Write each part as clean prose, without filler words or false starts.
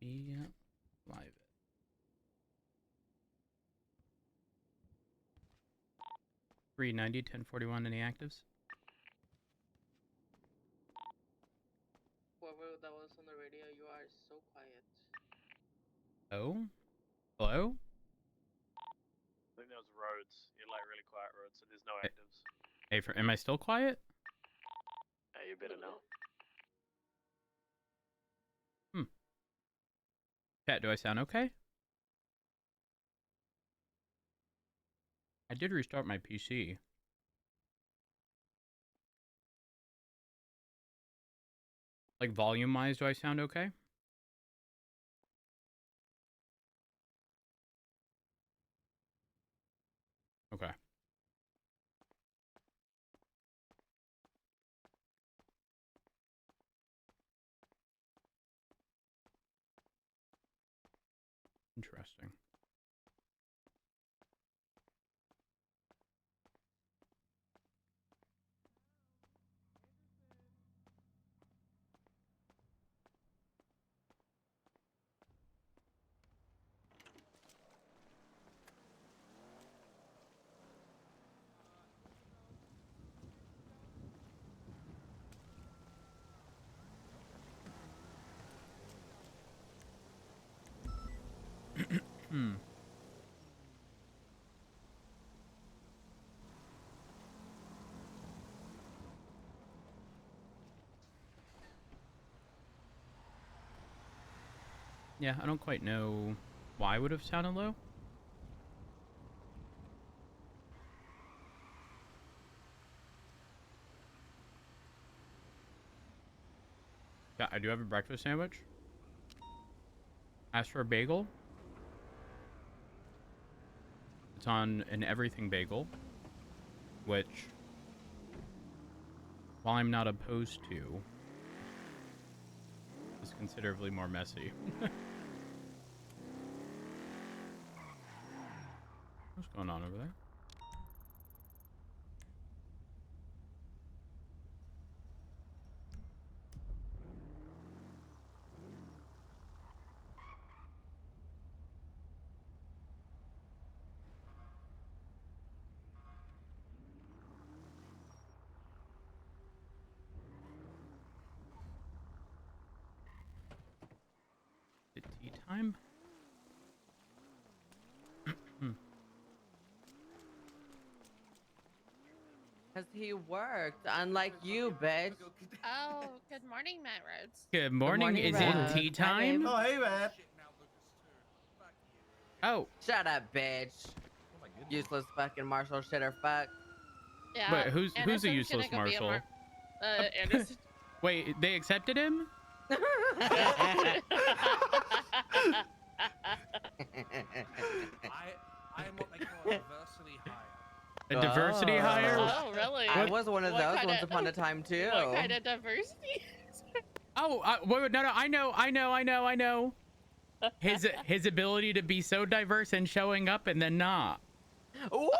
be live. 390, 1041, any actives? Whoever that was on the radio, you are so quiet. Oh? Hello? I think there was roads. You're like really quiet roads, so there's no actives. Hey, am I still quiet? You better know. Chat, do I sound okay? I did restart my PC. Like, volume-wise, do I sound okay? Okay. Interesting. Yeah, I don't quite know why I would have sounded low. Yeah, I do have a breakfast sandwich. Asked for a bagel. It's on an everything bagel, which, while I'm not opposed to, is considerably more messy. What's going on over there? Is it tea time? Because he worked, unlike you, bitch. Oh, good morning, Matt Rhodes. Good morning. morning, Is Red. it tea Hi, time? babe. Oh, hey, man. Oh, Shut up, bitch. Oh, my goodness. Useless fucking Marshall shitter fuck. Yeah. wait, who's a Anderson's useless gonna go be a marshal? Anderson. Wait, they accepted him? I am what they call a diversity hire. A diversity Oh. hire? Oh, really? I was one of What those kinda- once upon a time, too. What kind of diversity? Oh, wait, no, I know. His ability to be so diverse and showing up and then not. Ooh.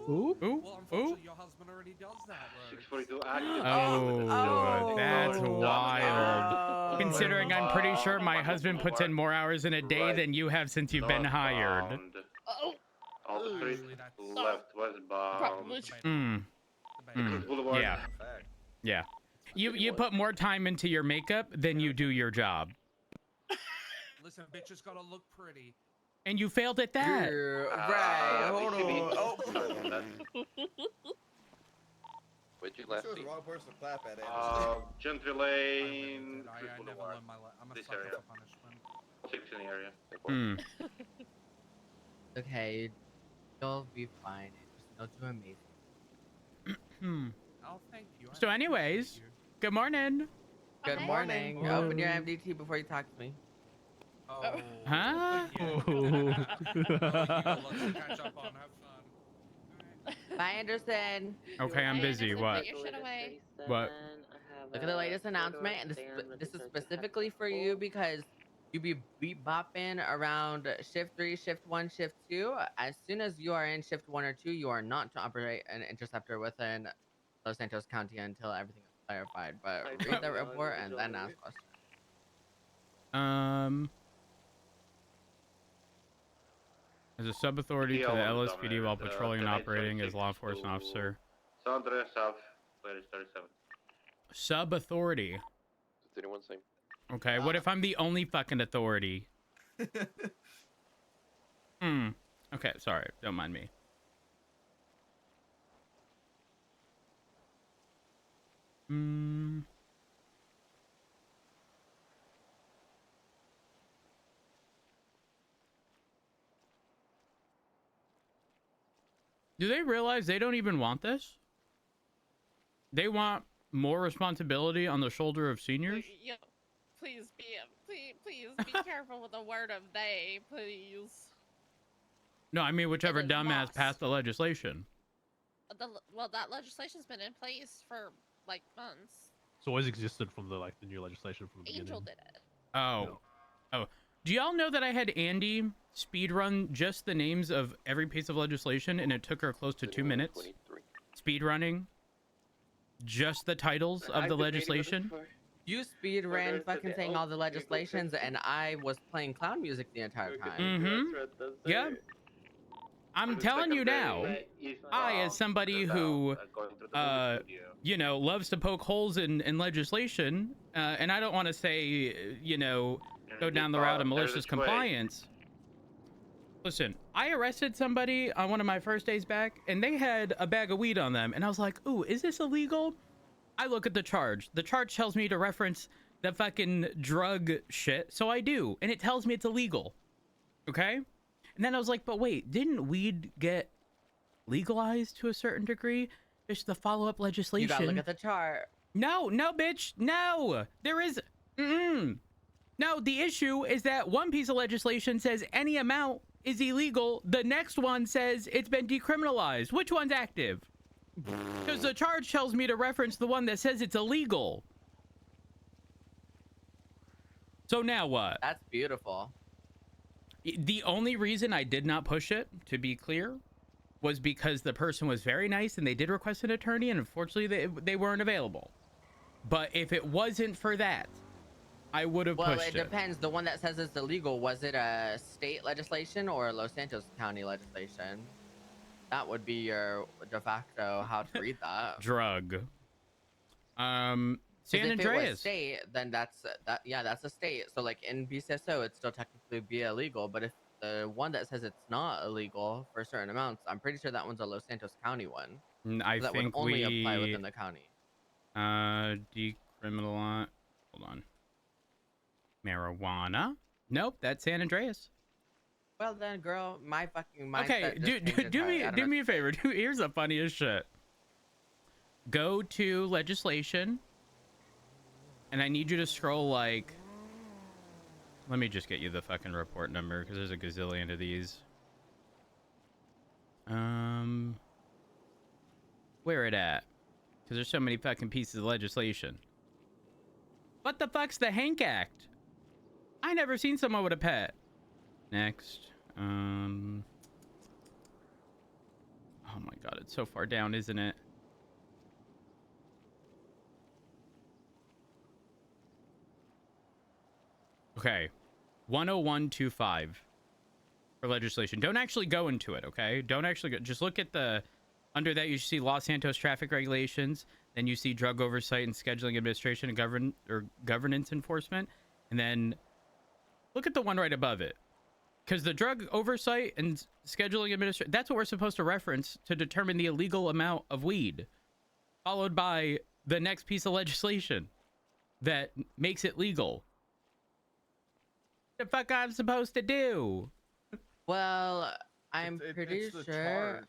Ooh. Well, unfortunately, your husband already does that. 642 active. Oh, that's Oh. wild. Oh. Considering I'm pretty sure my husband puts in more hours in a day than you have since you've been hired. Oh, All street Usually that's left westbound. Boulevard. Yeah. Yeah. You put more time into your makeup than you do your job. Listen, bitches gotta look pretty. And you failed at that. Right, hold VCB. on. Oh. Where'd you You last chose see? the wrong person to clap at, Anderson. Gentry I really Lane, did. I Chris never Boulevard. learned my I'm a This sucker area. for punishment. 6 in the area. Okay, you'll be fine. Just know you're amazing. Oh, thank you. I So anyways, appreciate you. good morning. Good Hi. morning. Oh. Open your MDT before you talk to me. Oh. Huh? Yeah. I'll let you go look to catch up on. Have fun. Bye, Anderson. Okay, I'm Hey, busy. Anderson, What? Put your shit away. What? Look at the latest announcement, and this is specifically for you because you be beat bopping around shift 3, shift 1, shift 2. As soon as you are in shift 1 or 2, you are not to operate an interceptor within Los Santos County until everything is clarified. But read the report and then ask questions. As a sub-authority to the LSPD while patrolling and operating as law enforcement officer. Sandra South, where is 37? Sub-authority. Does anyone say? Okay, what if I'm the only fucking authority? Okay, sorry. Don't mind me. Do they realize they don't even want this? They want more responsibility on the shoulder of seniors? Please be careful with the word of they, please. No, I mean whichever It is dumbass lost. passed the legislation. Well, that legislation's been in place for like months. It's always existed from the new legislation from the Angel beginning. did it. Oh. Oh. Do y'all know that I had Andy speedrun just the names of every piece of legislation and it took her close to 2 minutes? 23. Speedrunning just the titles of the legislation? You speed ran fucking saying all the legislations, and I was playing clown music the entire time. Yeah. I'm telling you now, I, as somebody who, you know, loves to poke holes in legislation, and I don't want to say, you know, go down the route of malicious compliance. Listen, I arrested somebody on one of my first days back, and they had a bag of weed on them, and I was like, ooh, is this illegal? I look at the charge. The charge tells me to reference the fucking drug shit, so I do, and it tells me it's illegal. Okay? And then I was like, but wait, didn't weed get legalized to a certain degree? There's the follow-up legislation. You gotta look at the chart. No, bitch, no! There is... No, the issue is that one piece of legislation says any amount is illegal. The next one says it's been decriminalized. Which one's active? Because the charge tells me to reference the one that says it's illegal. So now what? That's beautiful. The only reason I did not push it, to be clear, was because the person was very nice and they did request an attorney, and unfortunately they weren't available. But if it wasn't for that, I would have pushed it. Well, it depends. The one that says it's illegal, was it a state legislation or a Los Santos County legislation? That would be your de facto how to read that. Drug. San If it was Andreas. state, then that's a state. So like in BCSO, it'd still technically be illegal. But if the one that says it's not illegal for certain amounts, I'm pretty sure that one's a Los Santos County one. I that think would only we apply within the county. Decriminalize. Hold on. Marijuana. Nope, that's San Andreas. Well then, girl, my fucking mindset. Okay, do me a favor. Here's the funniest shit. Go to legislation, and I need you to scroll like. Let me just get you the fucking report number because there's a gazillion of these. Where it at? Because there's so many fucking pieces of legislation. What the fuck's the Hank Act? I never seen someone with a pet. Next. Oh my god, it's so far down, isn't it? Okay. 10125 for legislation. Don't actually go into it, okay? Don't actually go. Just look at the... Under that, you see Los Santos traffic regulations. Then you see drug oversight and scheduling administration and governance enforcement. And then look at the one right above it. Because the drug oversight and scheduling administration, that's what we're supposed to reference to determine the illegal amount of weed. Followed by the next piece of legislation that makes it legal. The fuck I'm supposed to do? Well, I'm pretty sure.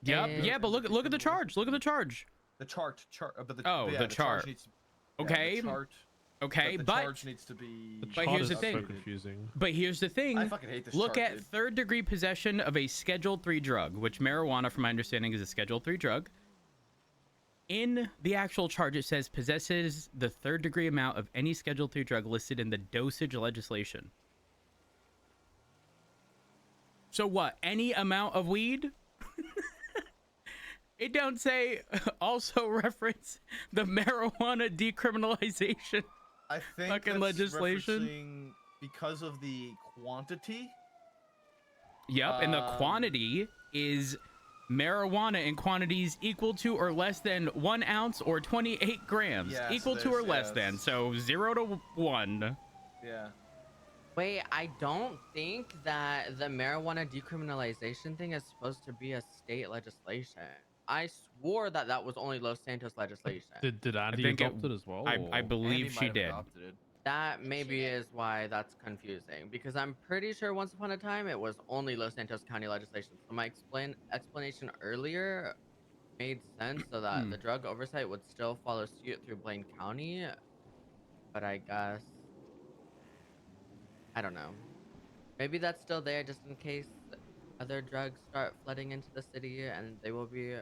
Yep, yeah, but look at the charge. Look at the charge. The chart. But the chart. Needs to, okay. The chart, okay, the but charge needs to be. But here's the so thing. confusing. But here's the thing. I fucking hate this Look chart, at dude. third-degree possession of a Schedule 3 drug, which marijuana, from my understanding, is a Schedule 3 drug. In the actual charge, it says possesses the third-degree amount of any Schedule 3 drug listed in the dosage legislation. So what? Any amount of weed? It don't say also reference the marijuana decriminalization. I think fucking that's legislation. referencing because of the quantity. Yep, and the quantity is marijuana in quantities equal to or less than 1 ounce or 28 grams. Yeah, Equal so to or there's- less yeah, than. it's- So 0 to 1. Yeah. Wait, I don't think that the marijuana decriminalization thing is supposed to be a state legislation. I swore that that was only Los Santos legislation. Did Andy think it- adopt it as well? I or- believe Andy she might have did. adopted it. That She maybe did. is why that's confusing, because I'm pretty sure once upon a time it was only Los Santos County legislation. So my explanation earlier made sense, so that the drug oversight would still follow suit through Blaine County. But I guess I don't know. Maybe that's still there just in case other drugs start flooding into the city and they will be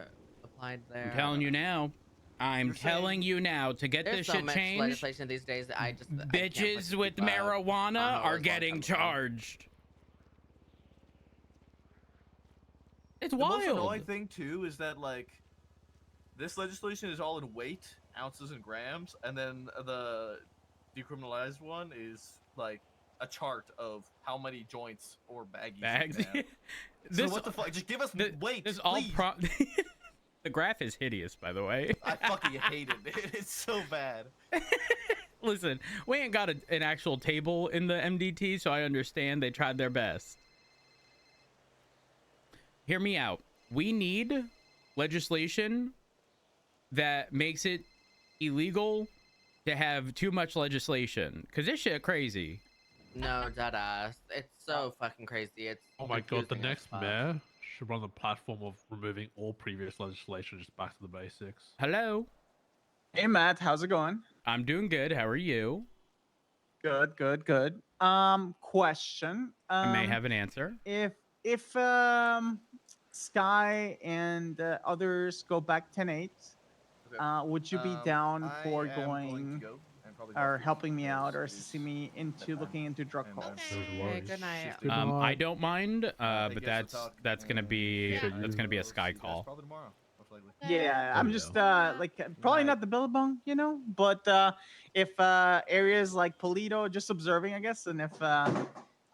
applied there. I'm telling you now. I'm You're telling saying- you now, to get There's this so shit much changed, legislation these days that I can't bitches fucking with keep up. marijuana how it are was long getting time ago. charged. It's The most annoying wild. thing too is that like this legislation is all in weight, ounces and grams, and then the decriminalized one is like a chart of how many joints or baggies. Bags. You can have. This, So what the fuck? Just give us weight. this all please. The graph is hideous, by the way. I fucking hate it. It's so bad. Listen, we ain't got an actual table in the MDT, so I understand they tried their best. Hear me out. We need legislation that makes it illegal to have too much legislation, because this shit crazy. No, deadass. It's so fucking crazy. It's Oh my god, the confusing as next fuck. mayor should run the platform of removing all previous legislation just back to the basics. Hello, Hey Matt, how's it going? I'm doing good. How are you? Good, good, good. Question. I may have an answer. If Sky and others go back 10-8, Okay. would you be down I for am going to go and probably or go helping me out or because it assisting is me into bedtime. looking into drug And calls? No Okay, worries. good night. Good I night. don't mind, Thank but you guys that's for talking, that's gonna and be Yeah. that's gonna be a see Sky you guys call. Probably tomorrow, most likely. Yeah, Oh, I'm yeah. just Yeah. like probably Night. not the Billabong, you know, but if areas like Polito, just observing, I guess, and if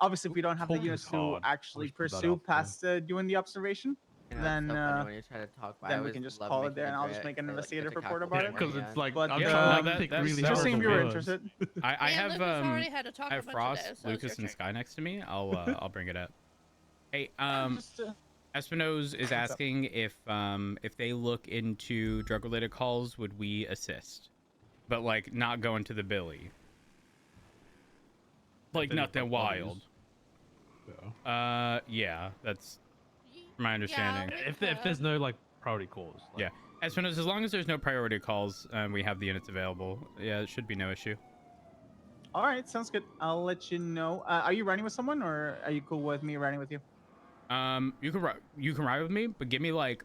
obviously if we don't have the Talking units is to hard. actually Just put that pursue out there. past doing the observation, You know, then it's so funny when you try to talk. I then we always can just love call it making there, and I'll just Andrea make an say, like, investigative get to report calculate about Yeah, it. because beforehand. it's like But, I'm Yeah, trying no, to that- pick that's- really that's just seeing horrible if you're words. interested. I Yeah, have Lucas already had to talk I have a bunch Frost, today, so it's Lucas, your and turn. Sky next to me. I'll bring it up. Hey, Just, Espinoz is What's up? asking if they look into drug related calls, would we assist? But like not go into the Billy. Like They look nothing like wild. bodies. Yeah. Yeah, that's my understanding. Yeah, If there's no like priority calls. Like, Yeah. Espinoz, as long as there's no priority calls and we have the units available, yeah, it should be no issue. all right, sounds good. I'll let you know. Are you riding with someone, or are you cool with me riding with you? You can ride with me, but give me like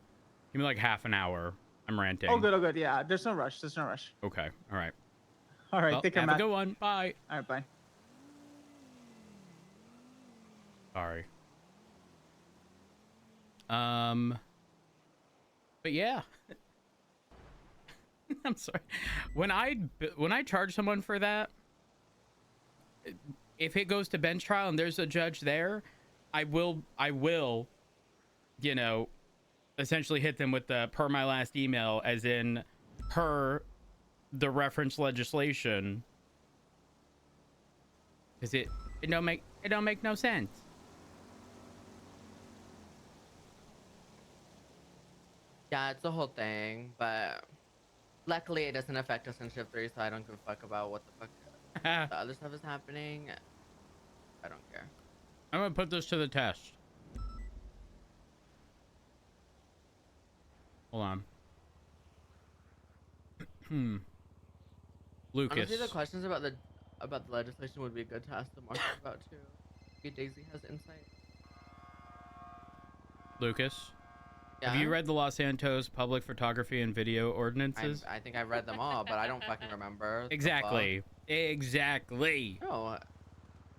half an hour. I'm ranting. Oh, good, oh, good. Yeah, there's no rush. There's no rush. Okay. All right. All right, Well, take care, have a Matt. good one. Bye. All right, bye. Sorry. But yeah. I'm sorry. When I charge someone for that, if it goes to bench trial and there's a judge there, I will, you know, essentially hit them with the per my last email, as in per the reference legislation, because it don't make no sense. Yeah, it's a whole thing, but luckily it doesn't affect us in shift 3, so I don't give a fuck about what the fuck the other stuff is happening. I don't care. I'm gonna put this to the test. Hold on. Lucas. Honestly, the questions about the legislation would be good to ask the marshal about too. Maybe Daisy has insight. Lucas. Yeah? Have you read the Los Santos Public Photography and Video Ordinances? I think I read them all, but I don't fucking remember. the Exactly. Exactly. fuck. No.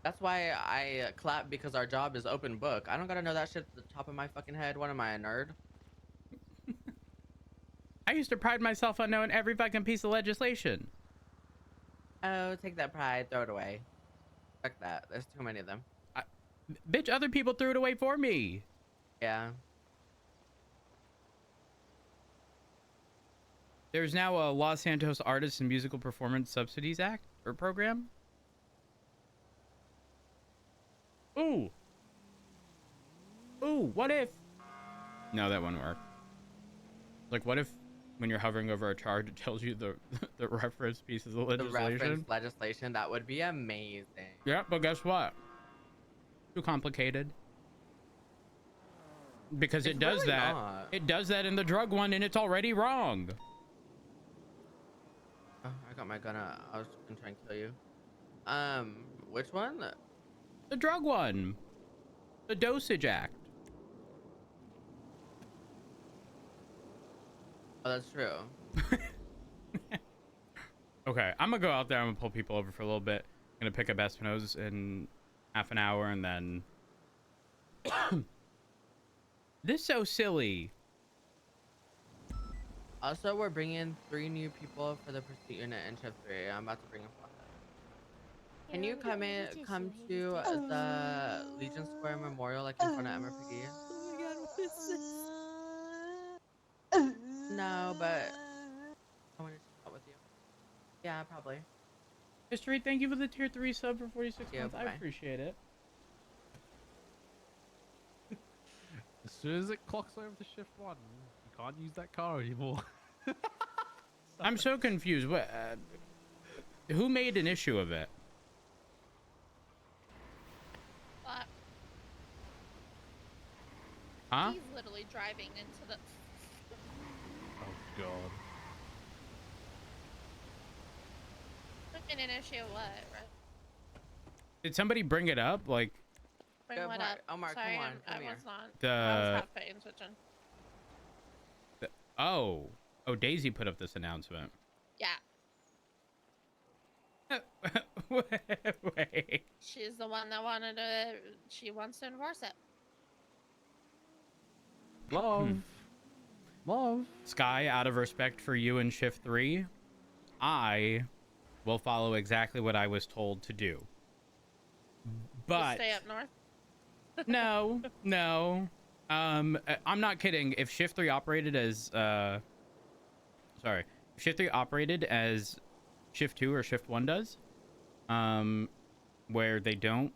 That's why I clap, because our job is open book. I don't gotta know that shit at the top of my fucking head. What am I, a nerd? I used to pride myself on knowing every fucking piece of legislation. Oh, take that pride, throw it away. Fuck that. There's too many of them. Bitch, other people threw it away for me. Yeah. There's now a Los Santos Artists and Musical Performance Subsidies Act or program. Ooh. Ooh, what if? No, that wouldn't work. Like, what if when you're hovering over a chart, it tells you the the reference pieces of The legislation? reference legislation, that would be amazing. Yeah, but guess what? Too complicated. Because It's it does really that. not. It does that in the drug one, and it's already wrong. Oh, I got my gun out. I was gonna try and kill you. Which one? The drug one. The Dosage Act. Oh, that's true. Okay, I'm gonna go out there. I'm gonna pull people over for a little bit. I'm gonna pick up Espino's in half an hour, and then this is so silly. Also, we're bringing 3 new people for the pursuit unit in shift 3. I'm about to bring them. Can you come to the Legion Square Memorial, like in front of MRPD? Oh my god, what is this? No, but I wanted to chat with you. Yeah, probably. History, thank you for the tier 3 sub for 46 Yeah, months. I bye. appreciate it. As soon as it clocks over to shift 1, you can't use that car anymore. I'm so confused. What? Who made an issue of it? But Huh? he's literally driving into the. Oh god. In an issue, what? Right? Did somebody bring it up? Like Bring Go what for it. up? Omar, come Sorry, on, I come here. was not. I was the half paying attention. oh Daisy put up this announcement. Yeah, Wait. she's the one that wanted to. She wants to enforce it. Love. Love. Sky, out of respect for you in shift 3, I will follow exactly what I was told to do. Just But stay up north. no. I'm not kidding. If shift 3 operated as if shift 3 operated as shift 2 or shift 1 does, where they don't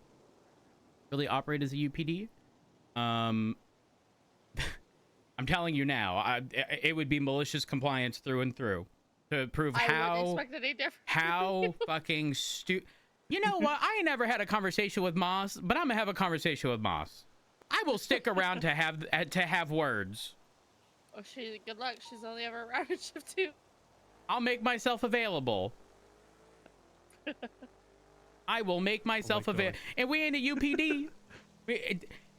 really operate as a UPD, I'm telling you now, it would be malicious compliance through and through to prove I wouldn't expect any different. how fucking You know what? I ain't never had a conversation with Moss, but I'm gonna have a conversation with Moss. I will stick around to have words. Oh, good luck. She's only ever around at shift 2. I'll make myself available. I will make myself available. And we ain't a UPD.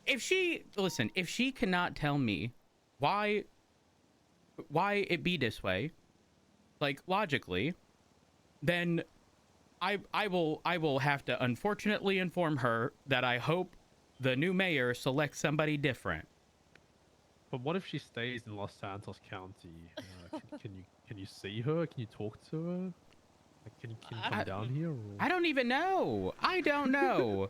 If she cannot tell me why it be this way, like logically, then I will have to unfortunately inform her that I hope the new mayor selects somebody different. But what if she stays in Los Santos County? Can you see her? Can you talk to her? Like, can you come down here? Or... I don't even know. I don't know.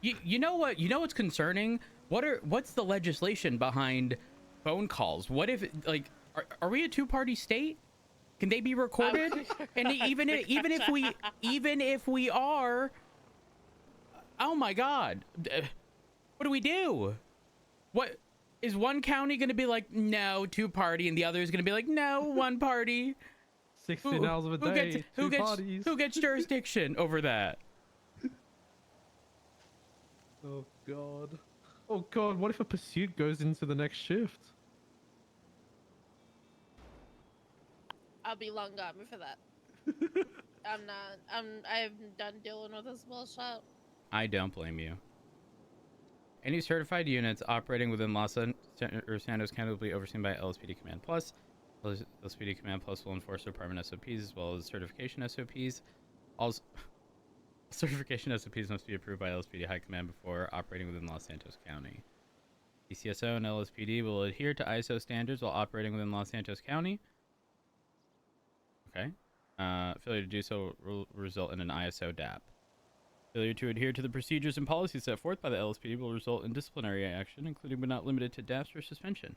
You know what? You know what's concerning? What's the legislation behind phone calls? What if are we a 2-party state? Can they be recorded? And even if we are, oh my God, what do we do? What is one county going to be like? No, 2-party, and the other is going to be like, no, 1 party. 16 hours of a day, two parties. Who gets jurisdiction over that? Oh God. Oh God, what if a pursuit goes into the next shift? I'll be long gone before that. I'm done dealing with this bullshit. I don't blame you. Any certified units operating within Los Santos County will be overseen by LSPD Command Plus. LSPD Command Plus will enforce department SOPs as well as certification SOPs. All certification SOPs must be approved by LSPD High Command before operating within Los Santos County. DCSO and LSPD will adhere to ISO standards while operating within Los Santos County. Okay. Failure to do so will result in an ISO DAP. Failure to adhere to the procedures and policies set forth by the LSPD will result in disciplinary action, including but not limited to DAPs or suspension.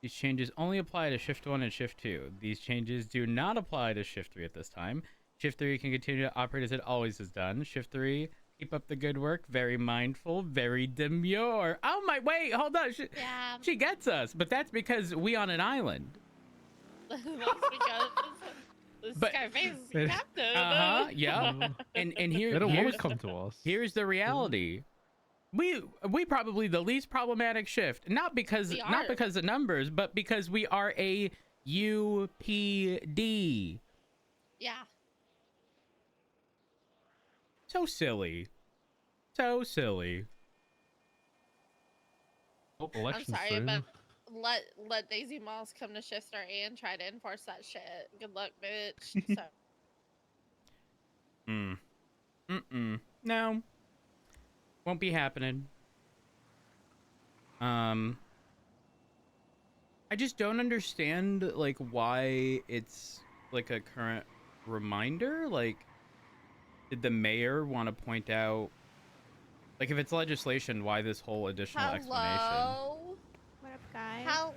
These changes only apply to Shift 1 and Shift 2. These changes do not apply to Shift 3 at this time. Shift 3 can continue to operate as it always has done. Shift 3, keep up the good work. Very mindful, very demure. Oh my, wait, hold on. Yeah. She gets us, but that's because we on an island. That's because the But- Scarface It- captain. Yeah. And here, They don't want here's to come to us. Here's the reality. We probably the least problematic shift, not because We not are. because of numbers, but because we are a UPD. Yeah. So silly. So silly. Oh, I'm election sorry, soon. but let Daisy Moss come to Shift Star A and try to enforce that shit. Good luck, bitch. So, No. Won't be happening. I just don't understand like why it's like a current reminder. Like, did the mayor want to point out, like, if it's legislation, why this whole additional explanation? hello. What up, guys? Hello.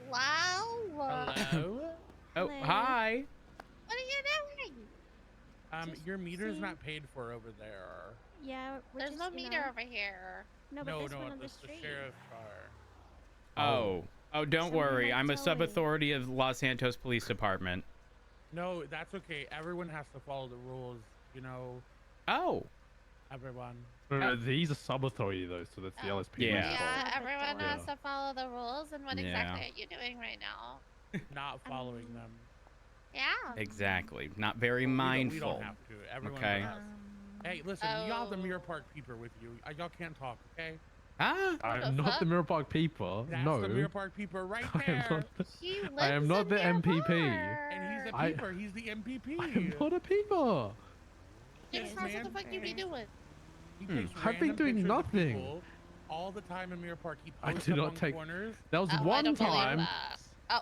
Hello? Oh, Hello. hi. What are you doing? Your meter's see- not paid for over there. Yeah, we're There's just, no you meter know- over here. No, but No, there's no, one on the it's the street. sheriff's car. Oh, don't Someone worry. had I'm a towing. sub-authority of Los Santos Police Department. No, that's okay. Everyone has to follow the rules. You know, Oh, everyone. These are sub-authority though, so that's the Oh. LSPD. Yeah. Yeah, Sub everyone authority. has to follow the rules. And what Yeah. exactly are you doing right now? Not following them. Yeah. exactly. Not very We mindful. don't have to. Everyone Okay. does. Hey, listen, you all have the Mirror Park peeper with you. Y'all can't talk, okay? Ah, What the I'm not fuck? the Mirror Park peeper. That's No. the Mirror Park peeper right I am there. not the, He lives I am not in the Mirror MPP. Park. And he's a I- peeper. He's the MPP. I am not a peeper. Yes, What the man. fuck you be doing? He takes I've been random doing pictures of nothing. people all the time in Mirror Park. He I posts do them not on take- corners. That was Oh, I one don't believe time. that. Oh,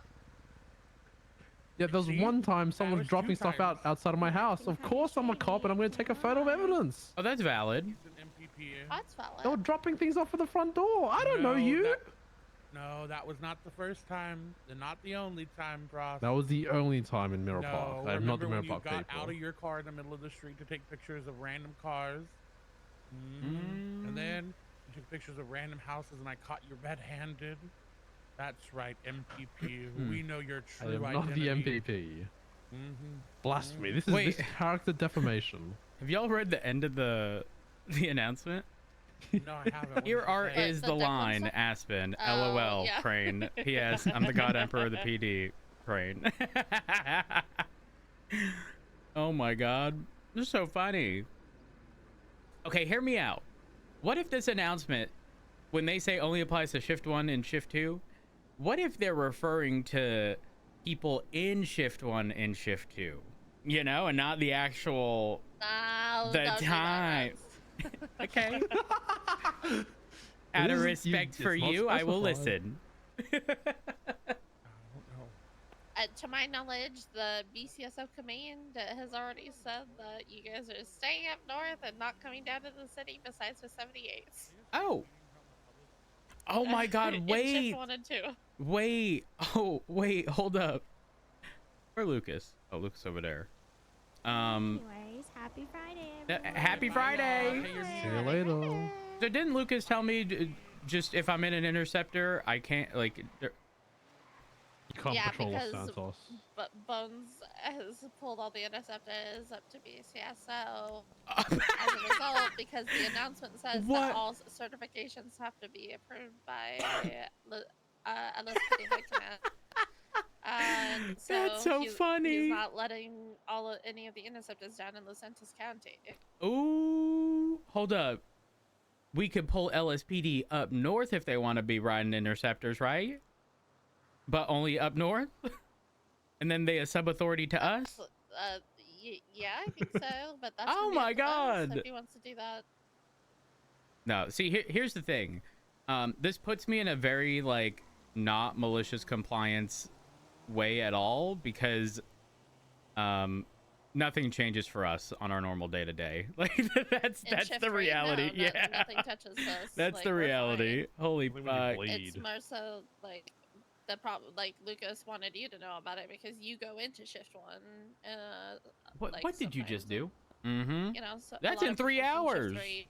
Yeah, there was See? one time someone was was dropping two stuff times. outside of my house. Of course, I'm a cop, and I'm going to take a photo of evidence. oh, that's valid. He's an MPP. that's They were valid. dropping things off at the front door. I don't know No, you. No, that was not the first time. And not the only time, Frost. That was the only time in Mirror no, Park. I am not the Mirror when Park you got people. out of your car in the middle of the street to take pictures of random cars. And then you took pictures of random houses, and I caught you red-handed. That's right, MPP. We know your I true am identity. not the MPP. Mm-hmm. Blasphemy. This is Wait. this character defamation. Have y'all read the end of the announcement? No, I haven't. What Here does it are say? is The the Declan line, stuff? Aspen, Oh, LOL, yeah. Crane. P.S. I'm the God Emperor of the PD, Crane. Oh my God. This is so funny. Okay, hear me out. What if this announcement, when they say only applies to Shift 1 and Shift 2, what if they're referring to people in Shift 1 and Shift 2? You know, and not the actual... No, The don't do that, time. Rex. Okay. Out of is- respect it's for not you, I will specified. listen. To my knowledge, the BCSO command has already said that you guys are staying up north and not coming down to the city besides for 78. Oh. Oh my God, In wait. Shift 1 and 2. Wait. Oh, wait, hold up. Where Lucas? Oh, Lucas over there. Anyways, happy Friday. Everyone. Happy Friday. Okay, you're See you later. So didn't Lucas tell me just if I'm in an interceptor, I can't like You can't Yeah, patrol Los because- Santos. But Bones has pulled all the interceptors up to BCSO as a result because the announcement says What? that all certifications have to be approved by LSPD High Command. And so That's so funny. He's not letting any of the interceptors down in Los Santos County. Ooh, hold up. We could pull LSPD up north if they want to be riding interceptors, right? But only up north? And then they a sub-authority to us? Yeah, I think so. But that's Oh gonna be my up to us God. if he wants to do that. No, see, here's the thing. This puts me in a very, like, not malicious compliance way at all because nothing changes for us on our normal day to day. Like that's In shift the 3, reality. no, Yeah, nothing touches us. that's Like, the we're reality. fine. Holy Only when you fuck! bleed. It's more so like the problem. Like Lucas wanted you to know about it because you go into shift 1. Like, What did you just sometimes, do? Mm-hmm. You know, so a That's lot in of 3 people from shift hours. 3.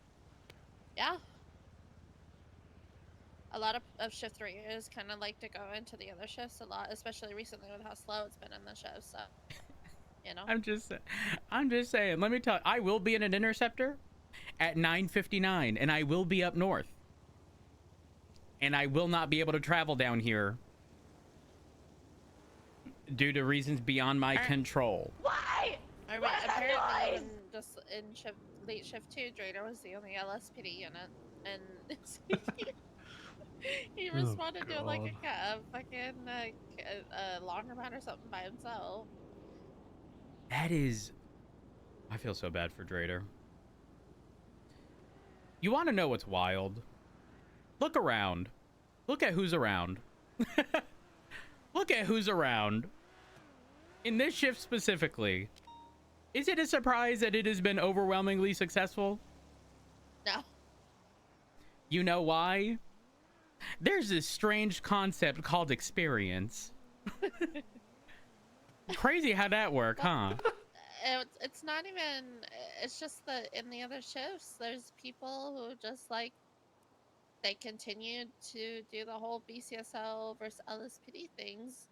Yeah. A lot of shift 3 is kind of like to go into the other shifts a lot, especially recently with how slow it's been in the show. So, you know. I'm just saying. Let me tell you, I will be in an interceptor at 9:59, and I will be up north, and I will not be able to travel down here due to reasons beyond my control. Why? I mean, apparently, even just in late shift 2, Drader was the only LSPD unit, and he Oh, responded to like God. a fucking a laundromat or something by himself. That is, I feel so bad for Drader. You want to know what's wild? Look around. Look at who's around. Look at who's around. In this shift specifically, is it a surprise that it has been overwhelmingly successful? No. You know why? There's this strange concept called experience. Crazy how that work, huh? It's not even. It's just that in the other shifts, there's people who just like they continued to do the whole BCSL versus LSPD things,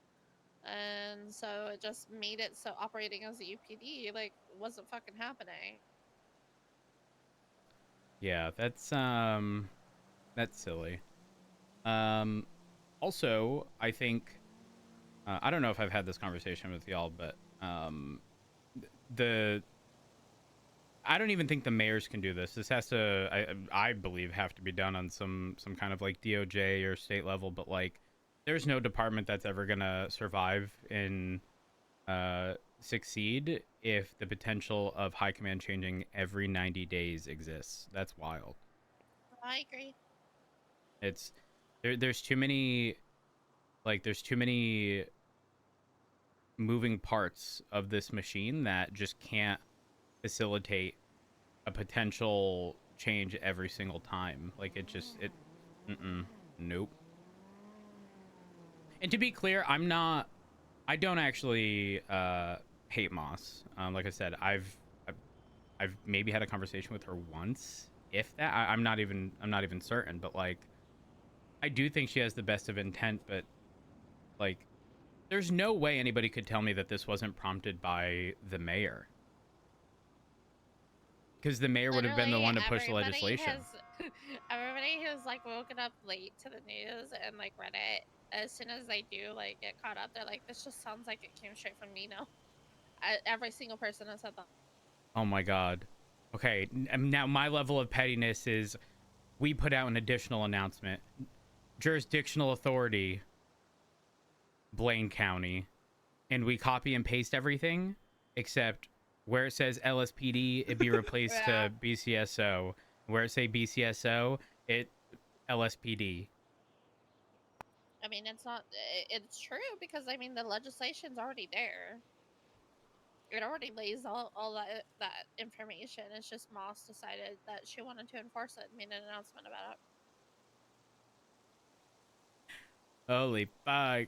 and so it just made it so operating as a UPD like wasn't fucking happening. Yeah, that's silly. Also, I think I don't know if I've had this conversation with y'all, but I don't even think the mayors can do this. This has to, I believe, have to be done on some kind of like DOJ or state level. But like, there's no department that's ever gonna survive and succeed if the potential of high command changing every 90 days exists. That's wild. I agree. It's there's too many, like, there's too many moving parts of this machine that just can't facilitate a potential change every single time. Like, it just, nope. And to be clear, I don't actually hate Moss. Like I said, I've maybe had a conversation with her once, if that. I'm not even certain, but like, I do think she has the best of intent, but like, there's no way anybody could tell me that this wasn't prompted by the mayor. Because the mayor would have been the one to push the legislation. Everybody who's like woken up late to the news and like read it, as soon as they do like get caught up, they're like, this just sounds like it came straight from Nino. Every single person has said that. Oh my god. Okay, now my level of pettiness is, we put out an additional announcement. Jurisdictional authority, Blaine County, and we copy and paste everything except where it says LSPD, it be replaced to BCSO. Where it say BCSO, it LSPD. I mean, it's not. It's true because I mean the legislation's already there. It already lays all that information. It's just Moss decided that she wanted to enforce it and made an announcement about it. Holy fuck.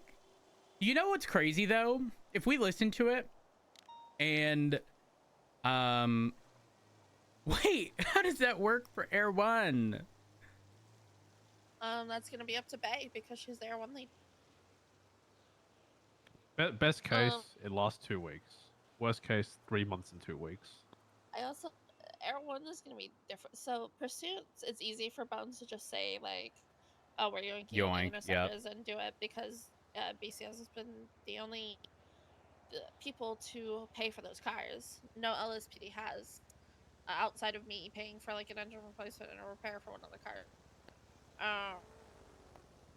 You know what's crazy though? If we listen to it and wait, how does that work for Air One? That's gonna be up to Bay because she's the Air One lead. Best case, it lasts 2 weeks. Worst case, 3 months and 2 weeks. I also, Air One is gonna be different. So pursuits, it's easy for Bones to just say like, "Oh, we're yoinking Yoink, interceptors," and do it because BCS has been the only people to pay for those cars. No LSPD has, outside of me paying for like an engine replacement and a repair for one of the cars.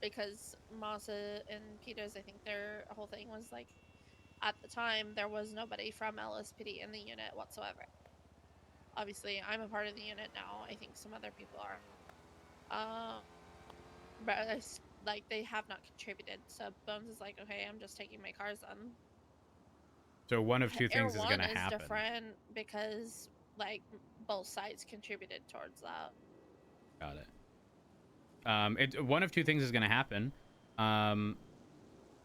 Because Masa and Peters, I think their whole thing was like, at the time, there was nobody from LSPD in the unit whatsoever. Obviously, I'm a part of the unit now. I think some other people are. But like, they have not contributed. So Bones is like, okay, I'm just taking my cars then. So one of two Air things is one gonna is happen. different because like both sides contributed towards that. Got it. One of two things is gonna happen.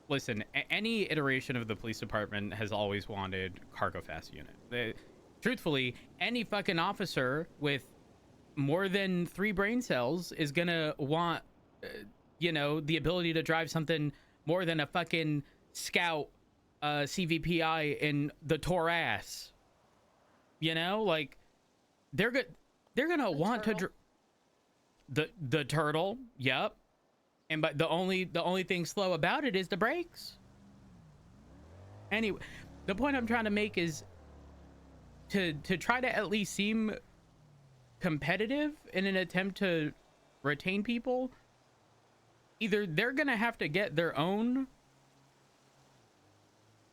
Listen, any iteration of the police department has always wanted cargo fast unit. Truthfully, any fucking officer with more than 3 brain cells is gonna want, the ability to drive something more than a fucking Scout CVPI in the Taurus. Like they're gonna want to the turtle. Yep. But the only thing slow about it is the brakes. Anyway, the point I'm trying to make is to try to at least seem competitive in an attempt to retain people. Either they're gonna have to get their own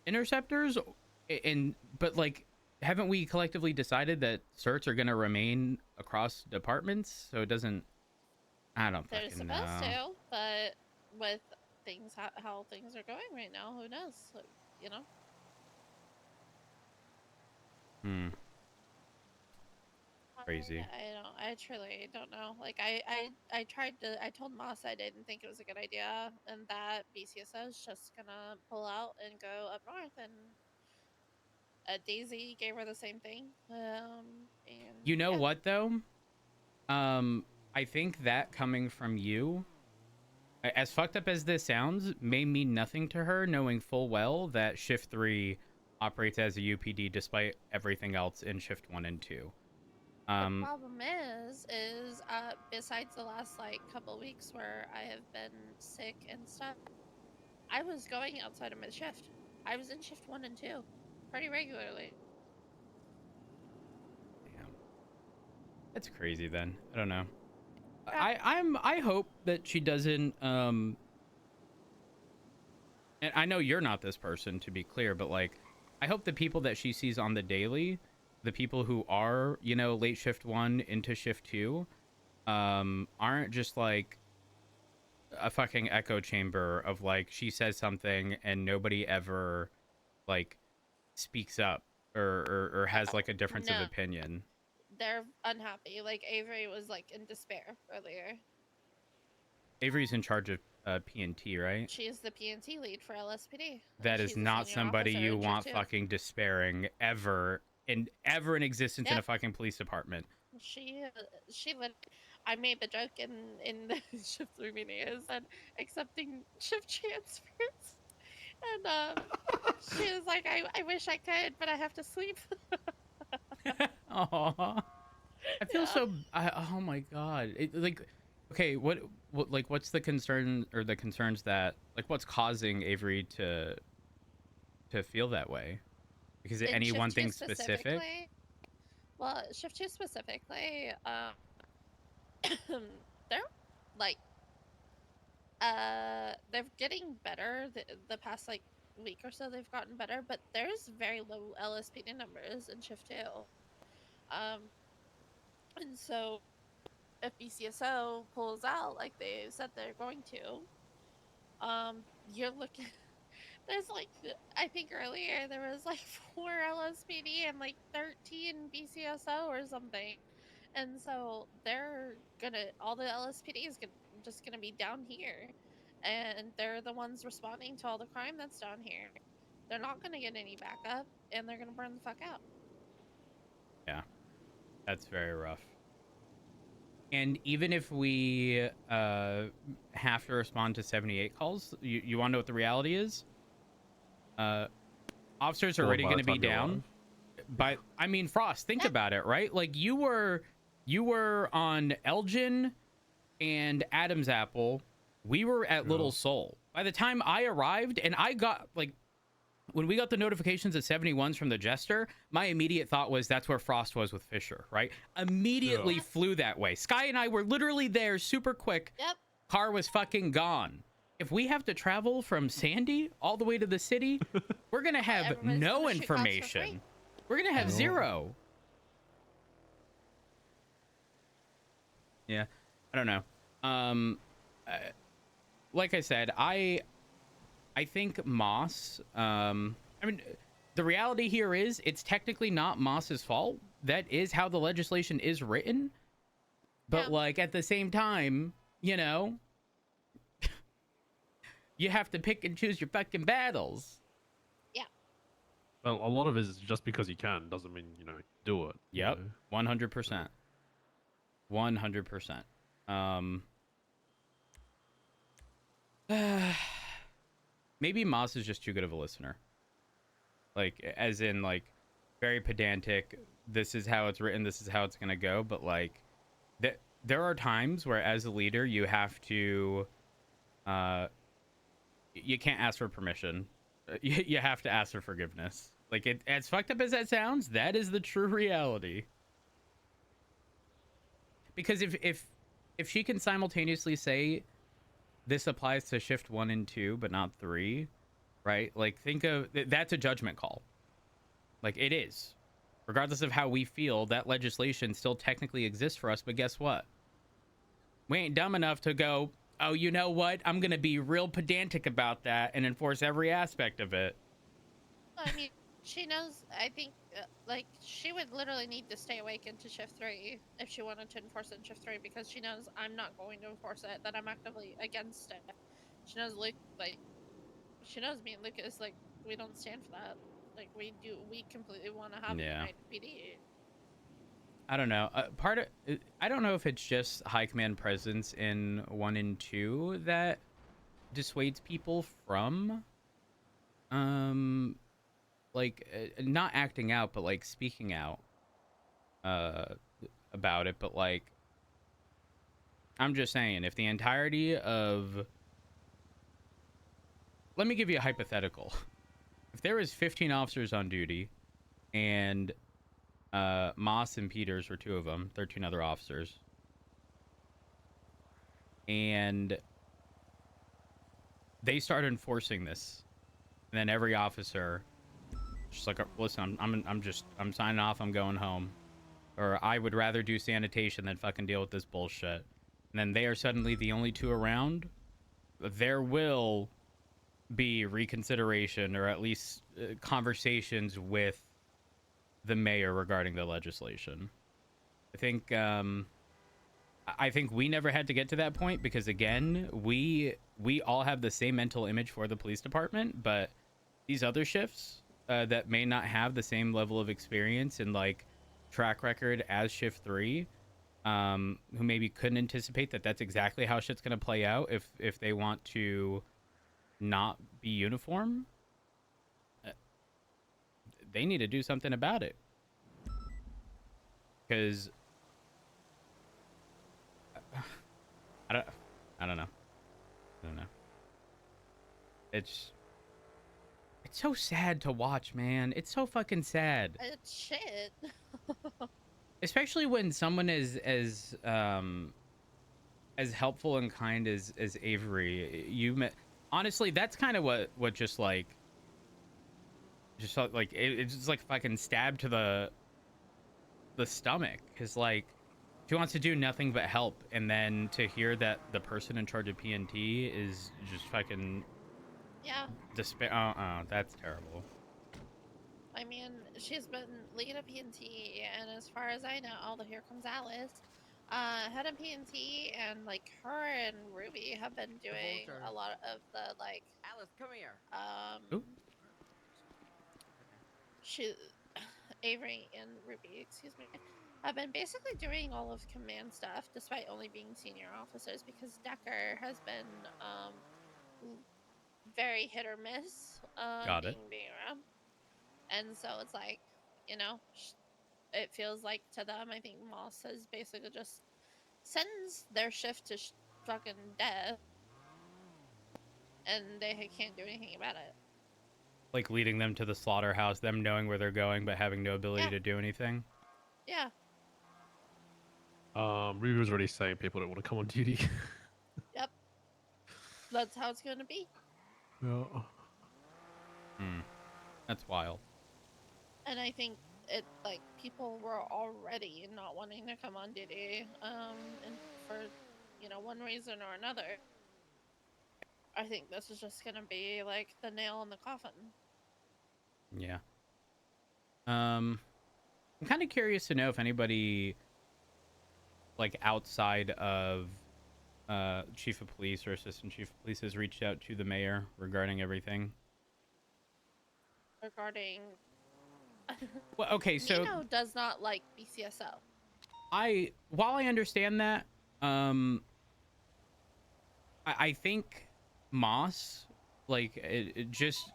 interceptors, but like, haven't we collectively decided that certs are gonna remain across departments? So it doesn't. I don't They're fucking know. supposed to, but with things how things are going right now, who knows? You know. Crazy. I truly don't know. Like I tried to. I told Moss I didn't think it was a good idea, and that BCSO is just gonna pull out and go up north, and Daisy gave her the same thing. And You know yeah. what though? I think that coming from you, as fucked up as this sounds, may mean nothing to her, knowing full well that Shift 3 operates as a UPD despite everything else in Shift 1 and 2. The problem is besides the last like couple weeks where I have been sick and stuff, I was going outside of my shift. I was in Shift 1 and 2 pretty regularly. Damn. That's crazy then. I don't know. I hope that she doesn't and I know you're not this person, to be clear, but like I hope the people that she sees on the daily, the people who are, late Shift 1 into Shift 2, aren't just like a fucking echo chamber of like she says something and nobody ever like speaks up or has like a difference of opinion. They're unhappy. Like Avery was like in despair earlier. Avery's in charge of P&T, right? She is the P&T lead for LSPD. That is not somebody you want fucking despairing ever in existence in a fucking police department. She I made the joke in the Shift 3 meeting. I said accepting shift transfers, and she was like, I wish I could, but I have to sleep. Aww. I feel so. Oh my god. Okay, what's the concern or the concerns that what's causing Avery to feel that way? Because it any one thing specific? Well, Shift 2 specifically, they're like, they're getting better. The past like week or so, they've gotten better, but there's very low LSPD numbers in Shift 2. And so if BCSO pulls out like they said they're going to, you're looking. There's like, I think earlier there was like 4 LSPD and like 13 BCSO or something. And so all the LSPD is just gonna be down here. And they're the ones responding to all the crime that's down here. They're not gonna get any backup and they're gonna burn the fuck out. Yeah, that's very rough. And even if we have to respond to 78 calls, you want to know what the reality is? Officers are already going to be down. But I mean, Frost, think about it, right? Like you were on Elgin and Adam's Apple. We were at Little Seoul. By the time I arrived, and I got like, when we got the notifications at 71s from the Jester, my immediate thought was that's where Frost was with Fisher, right? Immediately flew that way. Sky and I were literally there super quick. Yep. Car was fucking gone. If we have to travel from Sandy all the way to the city, we're going to have no information. We're going to have zero. Yeah, I don't know. Like I said, I think Moss, I mean, the reality here is it's technically not Moss's fault. That is how the legislation is written. But Yeah. like at the same time, you know, you have to pick and choose your fucking battles. Well, a lot of it is just because you can doesn't mean do it. Yep, 100%. 100%. Maybe Moss is just too good of a listener. Like, as in, like, very pedantic. This is how it's written. This is how it's gonna go. But like, there are times where, as a leader, you have to, you can't ask for permission. You have to ask for forgiveness. Like, as fucked up as that sounds, that is the true reality. Because if she can simultaneously say this applies to shift 1 and 2 but not 3, right? Like, think of that's a judgment call. Like, it is. Regardless of how we feel, that legislation still technically exists for us, but guess what? We ain't dumb enough to go, oh, you know what? I'm going to be real pedantic about that and enforce every aspect of it. I mean, she knows. I think, like, she would literally need to stay awake into shift 3 if she wanted to enforce it in shift 3, because she knows I'm not going to enforce it. That I'm actively against it. She knows, she knows me and Lucas. Like, we don't stand for that. Like, we completely want to have a Yeah. united PD. I don't know. I don't know if it's just high command presence in 1 and 2 that dissuades people from, like, not acting out, but like speaking out, about it. But like, I'm just saying, if the entirety of, let me give you a hypothetical. If there was 15 officers on duty, and Moss and Peters were 2 of them, 13 other officers, and they started enforcing this, and then every officer just like, listen, I'm signing off, I'm going home, or I would rather do sanitation than fucking deal with this bullshit, and then they are suddenly the only 2 around, there will be reconsideration, or at least conversations with the mayor regarding the legislation. I think we never had to get to that point, because again, we all have the same mental image for the police department, but these other shifts that may not have the same level of experience and like track record as shift 3, who maybe couldn't anticipate that that's exactly how shit's going to play out if they want to not be uniform, they need to do something about it. Because I don't know. It's so sad to watch, man. It's so fucking sad. It's shit. Especially when someone as helpful and kind as Avery, you met. Honestly, that's kind of what just like it's just like fucking stabbed to the stomach, because like she wants to do nothing but help, and then to hear that the person in charge of PNT is just fucking despair. That's terrible. I mean, she's been lead of PNT, and as far as I know, although here comes Alice, head of PNT, and like her and Ruby have been doing a lot of the like. Alice, come here. Ooh. She, Avery and Ruby, excuse me, have been basically doing all of command stuff, despite only being senior officers, because Decker has been very hit or miss being around. And so it's like, you know, it feels like to them, I think Moss has basically just sends their shift to fucking death, and they can't do anything about it. Like leading them to the slaughterhouse, them knowing where they're going, but having no ability to do anything. Yeah. Ruby was already saying people don't want to come on duty. Yep. That's how it's going to be. Yeah. That's wild. And I think it, like, people were already not wanting to come on duty, and for, you know, one reason or another. I think this is just gonna be like the nail in the coffin. Yeah. I'm kind of curious to know if anybody like outside of chief of police or assistant chief of police has reached out to the mayor regarding everything. Regarding Well, okay, so Nino does not like BCSO. while I understand that, I think Moss, like, it just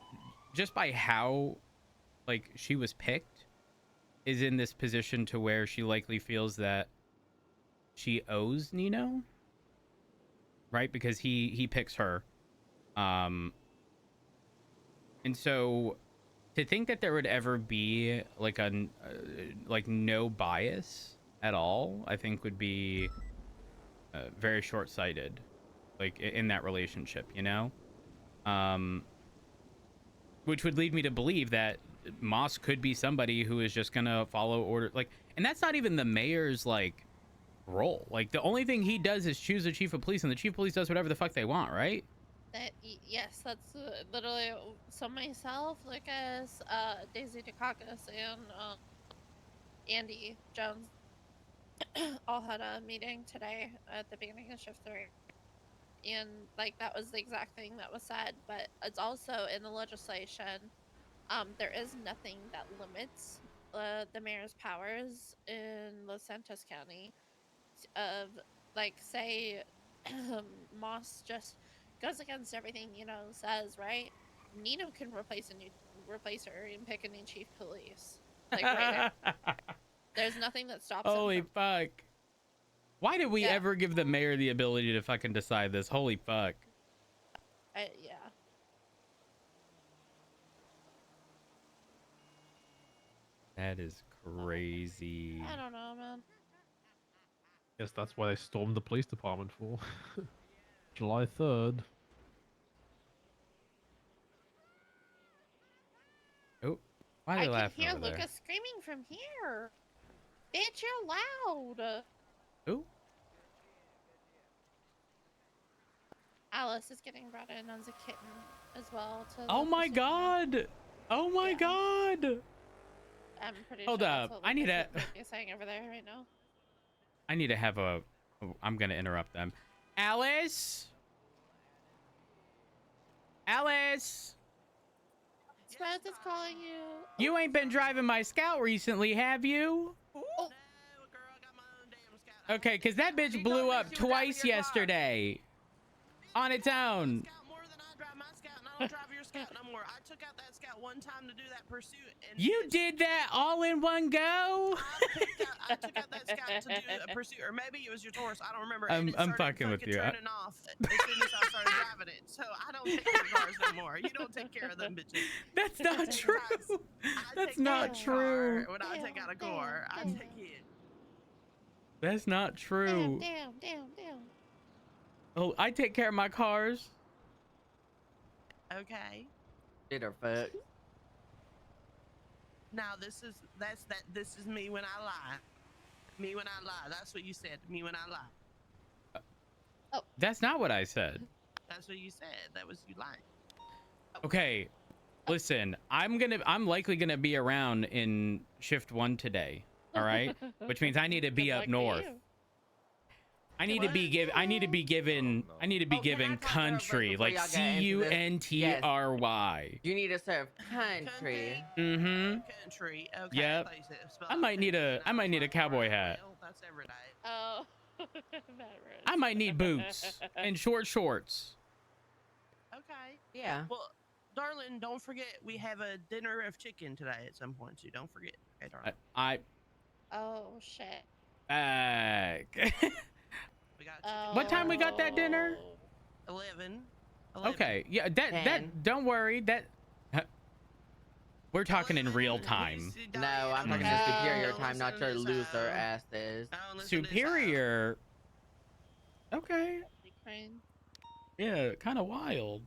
by how like she was picked, is in this position to where she likely feels that she owes Nino, right? Because he picks her, and so to think that there would ever be like a like no bias at all, I think would be very short-sighted, like in that relationship, you know, which would lead me to believe that Moss could be somebody who is just gonna follow order, like, and that's not even the mayor's like role. Like, the only thing he does is choose the chief of police, and the chief of police does whatever the fuck they want, right? Yes, that's literally. So myself, Lucas, Daisy Dukakis, and Andy Jones all had a meeting today at the beginning of shift 3, and like that was the exact thing that was said. But it's also in the legislation. There is nothing that limits the mayor's powers in Los Santos County. Of like, say, Moss just goes against everything says, right? Nino can replace her and pick a new chief of police. Like, right there. There's nothing that stops him. Holy fuck. Why did we ever give the mayor the ability to fucking decide this? Holy fuck. Yeah. That is crazy. I don't know, man. Guess that's why they stormed the police department for. July 3rd. Oh, why are they laughing I over can hear there? Lucas screaming from here. Bitch, you're loud. Ooh. Alice is getting brought in as a kitten as well. Oh my god! Oh my god! I'm pretty Hold sure up. that's what I need Lucas to... is saying over there right now. I need to have a... I'm gonna interrupt them. Alice? Alice? Sprouts is calling you. You ain't been driving my Scout recently, have you? Oh. Okay, because that bitch blew up twice yesterday. On its own. I don't drive your Scout no more. I took out that Scout one time to do that pursuit. And You did that all in one go? I took out that Scout to do a pursuit, or maybe it was your Taurus. I don't remember. I'm fucking with you. Turning off as soon as I started driving it. So I don't take your cars no more. You don't take care of them bitches. That's not true. That's not true. When I take out a car, I take it. That's not true. Damn. Oh, I take care of my cars. Okay. Did her fuck. Now this is me when I lie. Me when I lie. That's what you said. Me when I lie. That's not what I said. That's what you said. That was you lying. Okay, listen. I'm likely gonna be around in shift 1 today. All right, which means I need to be up north. I need to be given country, like CUNTRY. You need to serve country. Mm-hmm. Country. Okay. Yep. I might need a cowboy hat. That's every day. Oh. I might need boots and short shorts. Okay. Yeah. Well, darling, don't forget we have a dinner of chicken today at some point too. Don't forget. Okay, darling. Oh shit. We got What time we got that dinner? 11. Okay. Yeah. That. Don't worry. We're talking in real time. No, I'm talking to superior time, not your loser asses. Superior. Okay. Yeah. Kind of wild.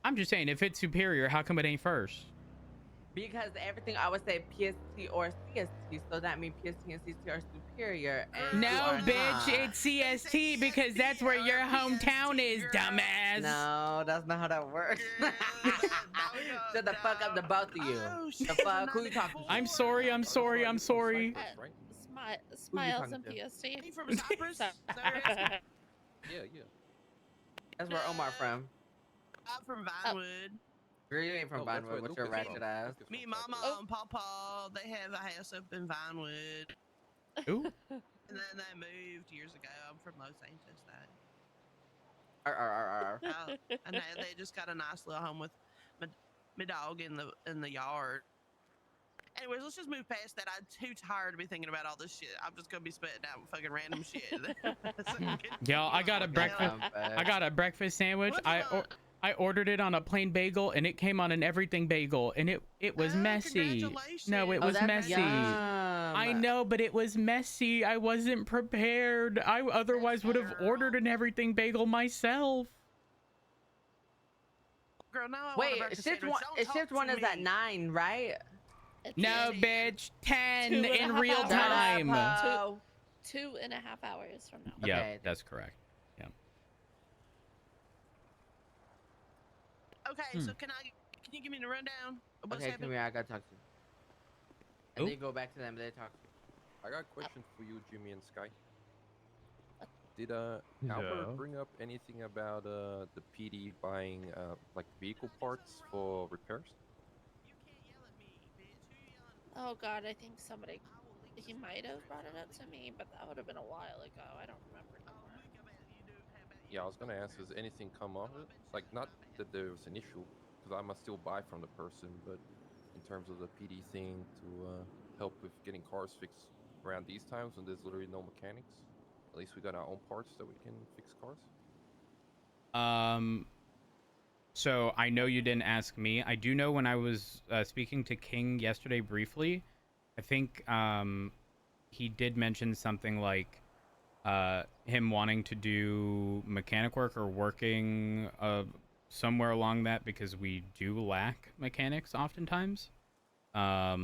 I'm just saying, if it's superior, how come it ain't first? Because everything I would say PST or CST, so that means PST and CST are superior, and you No, are bitch, not. it's CST because that's where your hometown is, dumbass. No, that's not how that works. Shut the fuck up to both of you. Oh, The fuck? Who you talking to? I'm sorry, I'm sorry, I'm sorry. Smiles talking and to? PST. You from Cyprus? Sorry. Yeah, yeah. That's where Omar from. I'm from Vinewood. Girl, you ain't from Oh, that's where Vinewood. What's your Lucas ratchet from. ass? Lucas Me, from Mama, Cyprus. and Papa, they have a house up in Vinewood. Ooh. And then they moved years ago. I'm from Los Santos, though. And now they just got a nice little home with my dog in the yard. Anyways, let's just move past that. I'm too tired to be thinking about all this shit. I'm just gonna be spitting out fucking random shit. Yo, I got a breakfast. I got a breakfast sandwich. I ordered it on a plain bagel, and it came on an everything bagel, and it was messy. No, it was messy. I know, but it was messy. I wasn't prepared. I otherwise would have ordered an everything bagel myself. Girl, no, I Wait, want a shift sandwich. one. Don't Shift talk one to is at me. 9, right? No, bitch. 10 2.5 in real hours. time. 2.5 hours from now. Yeah, Okay. that's correct. Yeah. Okay, so can you give me the rundown of what's Okay, happening? come here. I gotta talk to you. And then go back to them. They talk to you. I got a question for you, Jimmy and Sky. Did Albert bring up anything about the PD buying like vehicle parts for repairs? Oh God, I think somebody. He might have brought it up to me, but that would have been a while ago. I don't remember anymore. Yeah, I was gonna ask, has anything come of it? Like, not that there was an issue, because I must still buy from the person, but in terms of the PD thing to help with getting cars fixed around these times when there's literally no mechanics, at least we got our own parts that we can fix cars. So I know you didn't ask me. I do know when I was speaking to King yesterday briefly, I think he did mention something like him wanting to do mechanic work or working somewhere along that because we do lack mechanics oftentimes. I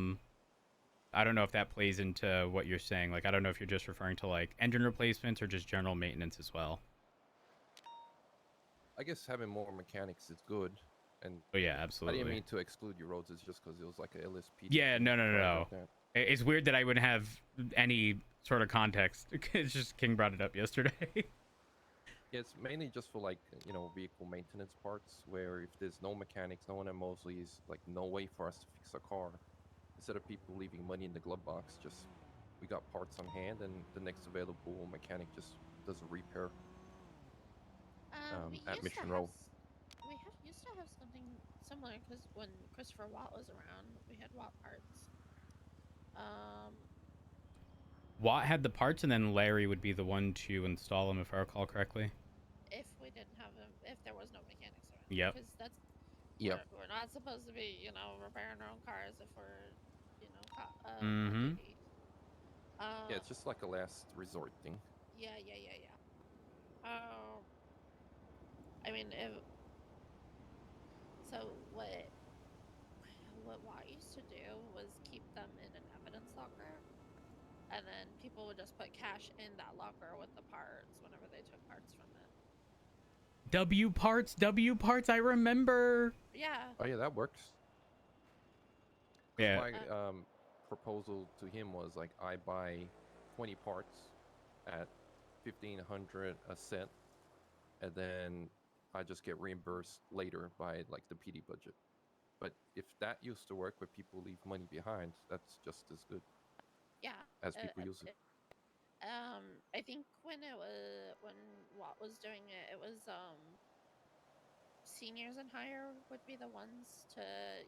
don't know if that plays into what you're saying. Like, I don't know if you're just referring to like engine replacements or just general maintenance as well. I guess having more mechanics is good. And oh yeah, absolutely. I didn't mean to exclude your roads. It's just because it was like a LSPD. Yeah, no. It's weird that I would have any sort of context. It's just King brought it up yesterday. Yeah, it's mainly just for like, you know, vehicle maintenance parts where if there's no mechanics, no one at Mosley's, like no way for us to fix a car. Instead of people leaving money in the glove box, just we got parts on hand and the next available mechanic just does a repair at Mission Row. We used to have something similar because when Christopher Watt was around, we had Watt parts. Watt had the parts, and then Larry would be the one to install them, if I recall correctly. If we didn't have them, if there was no mechanics around. Yep. Because that's. Yep. We're not supposed to be, you know, repairing our own cars if we're, you know, Mm-hmm. Yeah, it's just like a last resort thing. Yeah. I mean, what Watt used to do was keep them in an evidence locker, and then people would just put cash in that locker with the parts whenever they took parts from it. W parts, I remember. Yeah. Oh yeah, that works. Yeah. My proposal to him was like, I buy 20 parts at $1,500 a set, and then I just get reimbursed later by like the PD budget. But if that used to work where people leave money behind, that's just as good. Yeah. As people use it. I think when Watt was doing it, it was seniors and higher would be the ones to,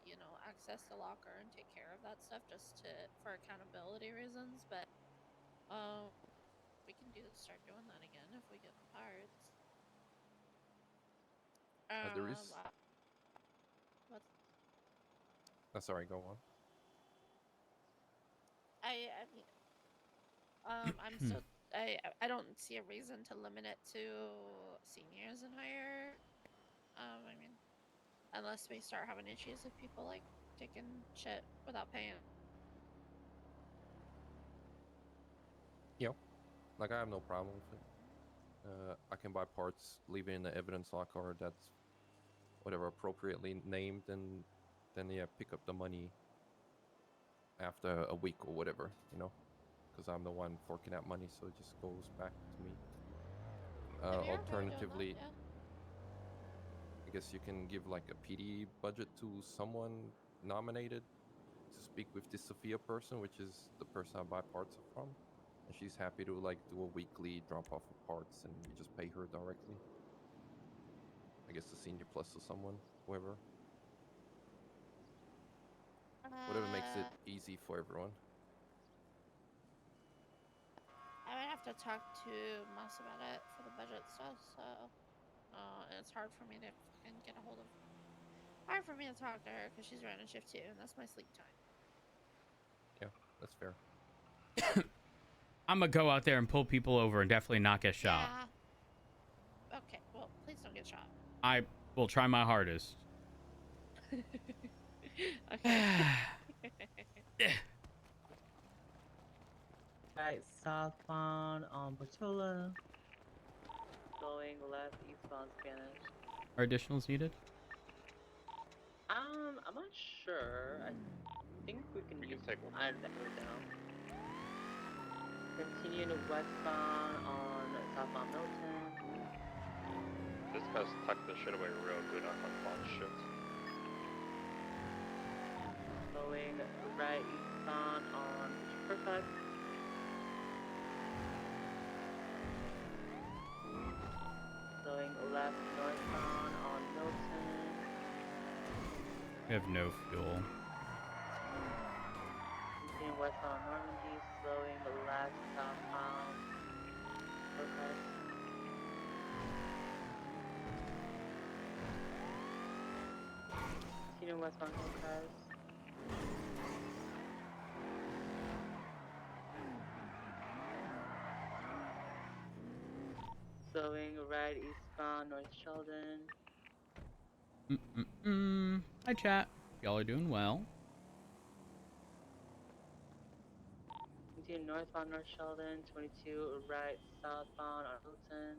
you know, access the locker and take care of that stuff just for accountability reasons. But we can start doing that again if we get the parts. There is. What's... Oh, sorry, go on. I'm so I don't see a reason to limit it to seniors and higher. I mean, unless we start having issues with people like taking shit without paying. Yep. Like I have no problem with it. I can buy parts, leave it in the evidence locker that's whatever appropriately named, and then yeah, pick up the money after a week or whatever, you know, because I'm the one forking out money, so it just goes back to me. Alternatively, I guess you can give like a PD budget to someone nominated to speak with this Sophia person, which is the person I buy parts from, and she's happy to like do a weekly drop off of parts, and you just pay her directly. I guess the senior plus or someone, whoever. Whatever makes it easy for everyone. I would have to talk to Moss about it for the budget stuff, so it's hard for me to fucking get a hold of. Hard for me to talk to her because she's running shift 2, and that's my sleep time. Yeah, that's fair. I'm gonna go out there and pull people over and definitely not get shot. Yeah. Okay, well, please don't get shot. I will try my hardest. Okay. Right, southbound on Batola. Going left, eastbound Spanish. Are additionals needed? I'm not sure. I think we can use either that or down. Continue to westbound on southbound Milton. This guy's tucked the shit away real good on shift. Going right eastbound on Perfect. Going left northbound on Milton. We have no fuel. Continuing westbound Normandy, slowing left southbound. Okay. Continuing westbound Hillcrest. Slowing right eastbound North Sheldon. Hi, chat. Y'all are doing well. Continue northbound North Sheldon, 22 right southbound Arlington.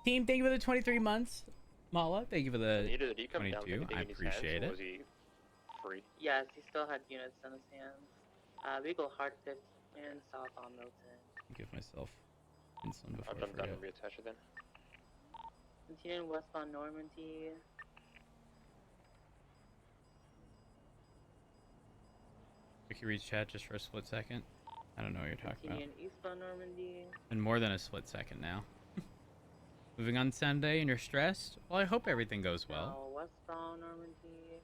Team, thank you for the 23 months. Mala, thank you for the Did he come down with 22. anything I in his hands, appreciate or it. was he free? Yes, he still had units in his hands. We go hard 15 southbound Milton. Give myself insulin before I've I done that forget. and reattach it then. Continuing westbound Normandy. If you reach chat just for a split second. I don't know what you're talking about. Continuing eastbound Normandy. And more than a split second now. Moving on Sunday and you're stressed? Well, I hope everything goes well. Now westbound Normandy.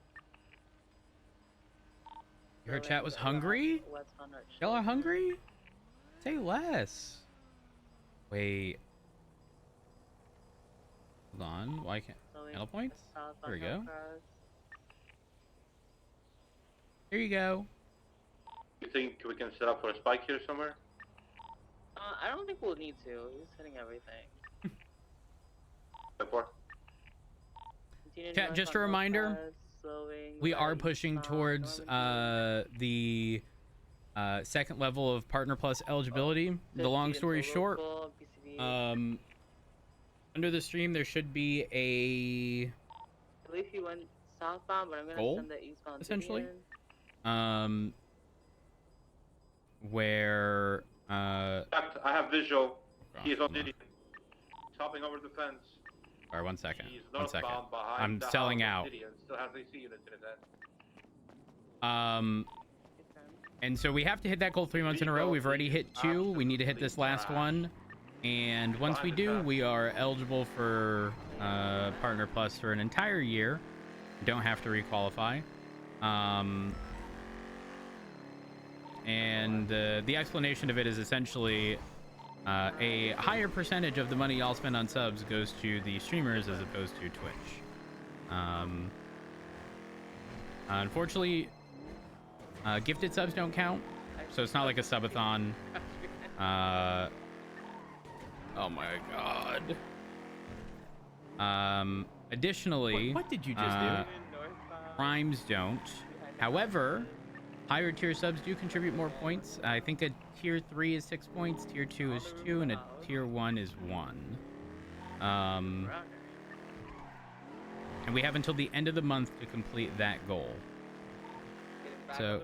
Your chat was hungry? Westbound North Y'all are Sheldon. hungry? Say less. Wait. Hold on. Why can't... Slowing Medal points? southbound There we go. Hillcrest. Here you go. You think we can set up for a spike here somewhere? I don't think we'll need to. He's hitting everything. Continuing Chat, just a northbound reminder, Hillcrest, slowing we are right pushing eastbound towards Normandy. the second level of Partner Plus eligibility. The long story short, under the stream there should be a I believe he went southbound, but I'm gonna goal, send the eastbound essentially. Vivian. Where I have visual. He's on Diddy. Hopping over the fence. Alright, 1 second. He's 1 second. northbound behind I'm the selling house out. of Diddy and still has AC units in his hand. And so we have to hit that goal 3 months in a row. We've already hit 2. We need to hit this last one. And once we do, we are eligible for Partner Plus for an entire year. Don't have to requalify. And the explanation of it is essentially a higher percentage of the money y'all spend on subs goes to the streamers as opposed to Twitch. Unfortunately, gifted subs don't count, so it's not like a subathon. Oh my god. Additionally, What did you just do? primes don't. However, higher tier subs do contribute more points. I think a tier 3 is 6 points, tier 2 is 2, and a tier 1 is 1. And we have until the end of the month to complete that goal. So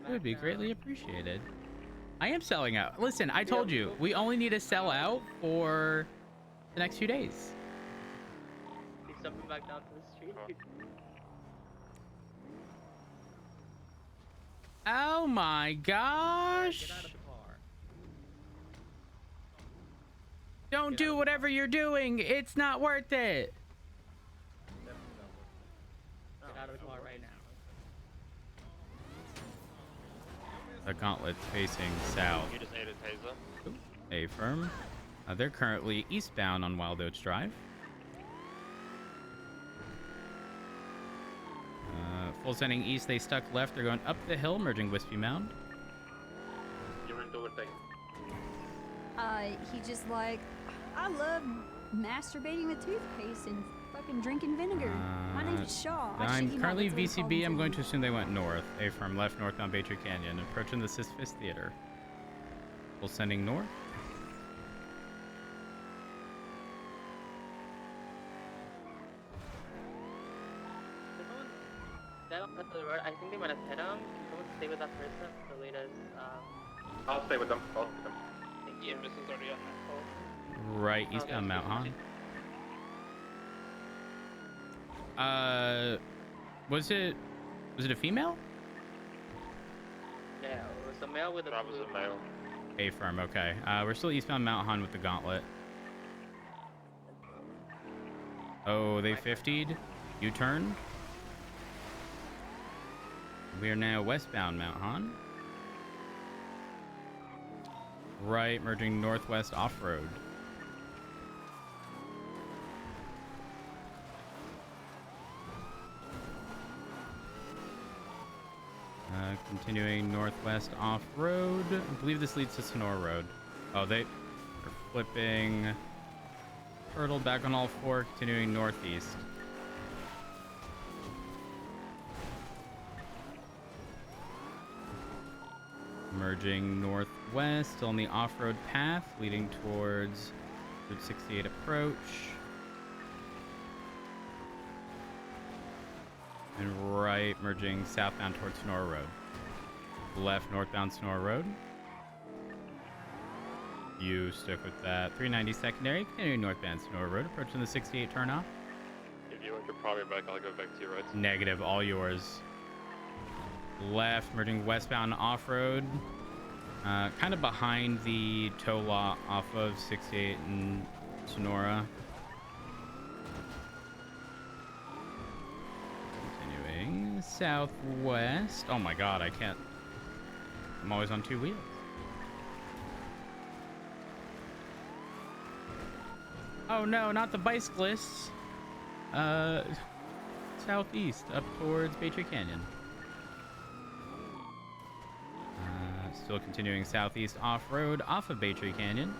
it would be greatly appreciated. I am selling out. Listen, I told you, we only need to sell out for the next few days. He's jumping back down to the street. Oh my gosh. Get out of the car. Don't do whatever you're doing. It's not worth it. Get out of the car right now. The gauntlet's facing south. You just ate a taser. A firm. They're currently eastbound on Wild Oats Drive. Full sending east, they stuck left. They're going up the hill, merging Wispy Mound. You're into overthink. He just like, I love masturbating with toothpaste and fucking drinking vinegar. My name's Shaw. I'm currently VCB. I'm going to assume they went north. A firm left, northbound Baytree Canyon. Approaching the Sisyphus Theater. Full sending north. I think they might have hit him. Can someone stay with that person? The latest. I'll stay with them. I'll stay with them. Thank you. This is already on that call. Right, eastbound Mount Han. Was it a female? Yeah, it was a male with a That was a male. A firm, okay. We're still eastbound Mount Han with the gauntlet. Oh, they 50'd? U-turn? We are now westbound Mount Han. Right, merging northwest off-road. Continuing northwest off-road. I believe this leads to Sonora Road. Oh, they are flipping. Turtle back on all four, continuing northeast. Merging northwest, still on the off-road path, leading towards Route 68 approach. And right, merging southbound towards Sonora Road. Left, northbound Sonora Road. You stick with that. 390 secondary, continuing northbound Sonora Road, approaching the 68 turnoff. If you want to probably back, I'll go back to your right. Negative, all yours. Left, merging westbound off-road. Kind of behind the tow lot off of 68 and Sonora. Continuing southwest. Oh my god, I can't. I'm always on two wheels. Oh no, not the bicyclists. Southeast, up towards Baytree Canyon. Still continuing southeast off-road, off of Baytree Canyon.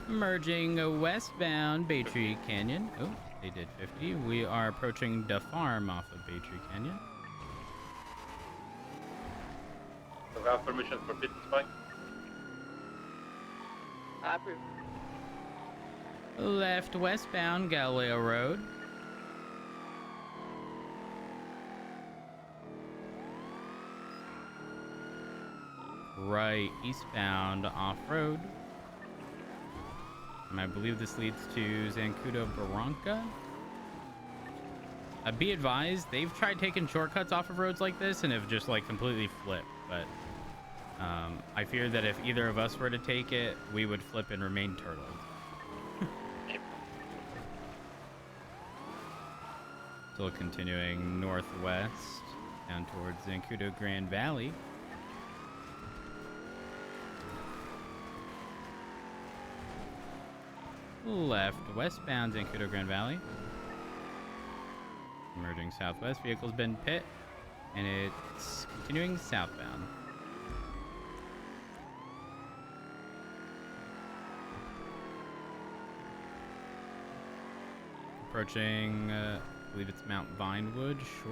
Merging westbound Baytree Canyon. Oh, they did 50. We are approaching the farm off of Baytree Canyon. So we have permission for pit spike. Approve. Left westbound Galileo Road. Right eastbound off-road. And I believe this leads to Zancudo Barranca. Be advised, they've tried taking shortcuts off of roads like this and have just like completely flipped. But I fear that if either of us were to take it, we would flip and remain turtled. Still continuing northwest down towards Zancudo Grand Valley. Left westbound Zancudo Grand Valley. Merging southwest, vehicle's been pit, and it's continuing southbound. Approaching, I believe it's Mount Vinewood. Sure.